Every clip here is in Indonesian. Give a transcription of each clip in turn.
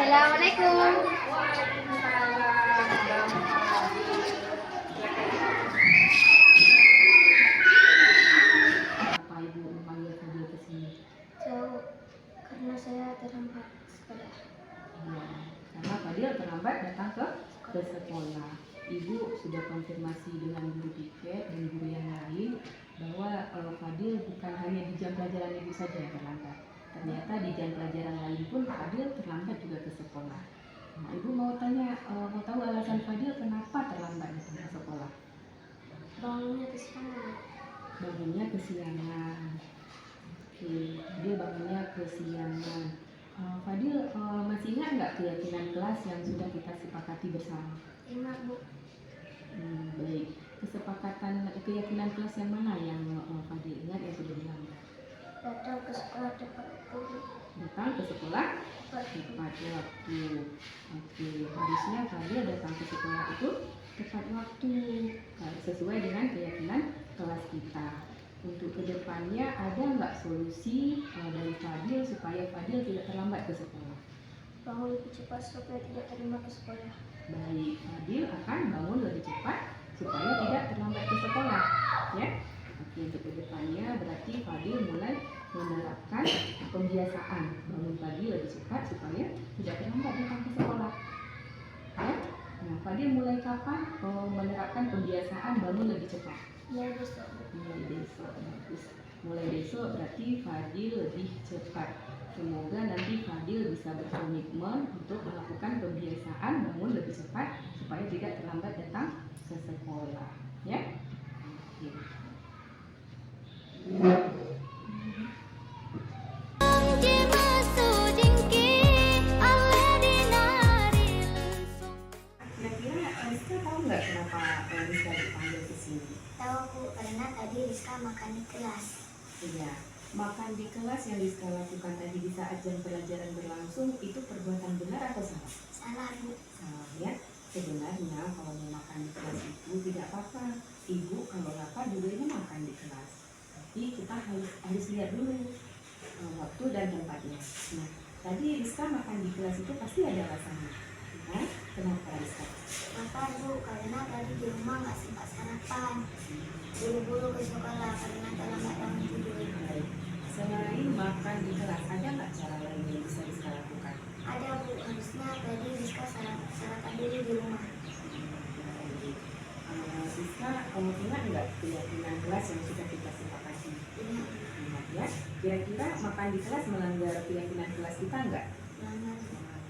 Assalamualaikum. Apa ibu memanggil Fadil ke sini? Jauh, karena saya terlambat sekolah. Iya, karena Fadil terlambat datang ke sekolah. Ibu sudah konfirmasi dengan guru piket dan guru yang lain bahwa Fadil bukan hanya di jam pelajaran ibu saja yang terlambat. Ternyata di jam pelajaran lain pun Fadil terlambat juga ke sekolah. Nah, ibu mau tahu alasan Fadil kenapa terlambat datang ke sekolah? Bangunnya kesiangan. Bangunnya kesiangan. Oke, dia bangunnya kesiangan. Fadil masih ingat nggak keyakinan kelas yang sudah kita sepakati bersama? Ingat, Bu. Baik. Keyakinan kelas yang mana yang Fadil ingat yang sudah dilanggar? Datang ke sekolah tepat waktu. Datang ke sekolah tepat waktu. Oke, harusnya Fadil datang ke sekolah itu tepat waktu, sesuai dengan keyakinan kelas kita. Untuk kedepannya ada nggak solusi dari Fadil supaya Fadil tidak terlambat ke sekolah? Bangun lebih cepat supaya tidak terlambat ke sekolah. Baik, Fadil akan bangun lebih cepat supaya tidak terlambat ke sekolah, ya. Oke, untuk kedepannya berarti Fadil mulai menerapkan pembiasaan bangun pagi lebih cepat supaya tidak terlambat datang ke sekolah, ya. Nah, Fadil mulai kapan menerapkan pembiasaan bangun lebih cepat? Mulai besok, Bu. Mulai besok, bagus. Mulai besok berarti Fadil lebih cepat. Semoga nanti Fadil bisa berkomitmen untuk melakukan pembiasaan bangun lebih cepat supaya tidak terlambat datang ke sekolah, ya. Oke. Kira-kira Rizka tahu nggak kenapa Rizka dipanggil ke sini? Tahu, Bu, karena tadi Rizka makan di kelas. Iya, makan di kelas yang Rizka lakukan tadi di saat jam pelajaran berlangsung itu perbuatan benar atau salah? Salah, Bu. Salah, ya. Sebenarnya kalau mau makan di kelas itu tidak apa-apa. Ibu kalau lapar juga ini makan di kelas. Tapi kita harus lihat dulu waktu dan tempatnya. Nah, tadi Rizka makan di kelas itu pasti ada alasannya. Nah, kenapa Rizka? Makan, Bu, karena tadi di rumah nggak sempat sarapan. Buru-buru ke sekolah karena terlambat bangun tidur. Baik. Selain makan di kelas, ada nggak cara lain yang bisa Rizka lakukan? Ada, Bu, harusnya tadi Rizka sarapan dulu di rumah. Rizka, kamu ingat nggak keyakinan kelas yang sudah kita sepakati? Ingat, Ingat, ya. Kira-kira makan di kelas melanggar keyakinan kelas kita nggak? jangan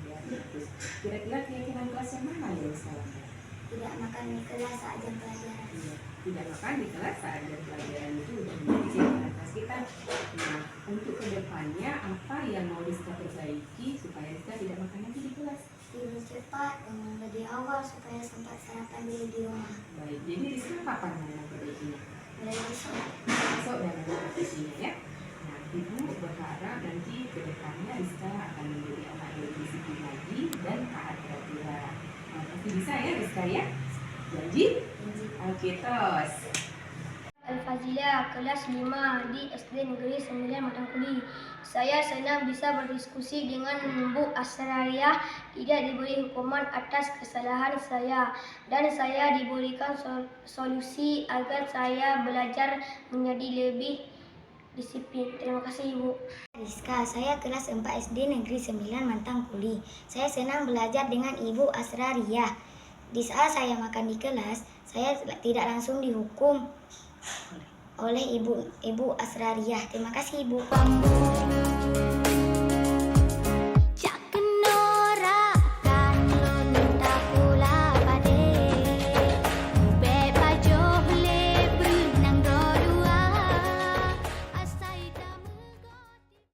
Ya, bagus. Kira-kira keyakinan kelas yang mana yang Rizka langgar? tidak makan di kelas saat jam pelajaran. Iya, tidak makan di kelas saat jam pelajaran itu sudah menjadi keyakinan kelas kita. Nah, untuk kedepannya apa yang mau Rizka perbaiki supaya Rizka tidak makan lagi di kelas? Tidur cepat, bangun lebih awal supaya sempat sarapan dulu di rumah. Baik, jadi Rizka kapan mau memperbaikinya? Mulai besok. Besok dan memperbaikinya, ya. Nah, Ibu berharap nanti kedepannya Rizka akan menjadi anak yang disiplin lagi dan taat peraturan. Pasti bisa ya Rizka, ya? Janji? Oke, tos. Al-Fazilah, kelas 5 di SD Negeri 9 Matangkuli. Saya senang bisa berdiskusi dengan Bu Asrariyah, tidak diberi hukuman atas kesalahan saya, dan saya diberikan solusi agar saya belajar menjadi lebih disiplin. Terima kasih, Ibu. Rizka, saya kelas 4 SD Negeri 9 Matangkuli. Saya senang belajar dengan Ibu Asrariyah. Di saat saya makan di kelas, saya tidak langsung dihukum oleh Ibu Asrariyah. Terima kasih, Ibu.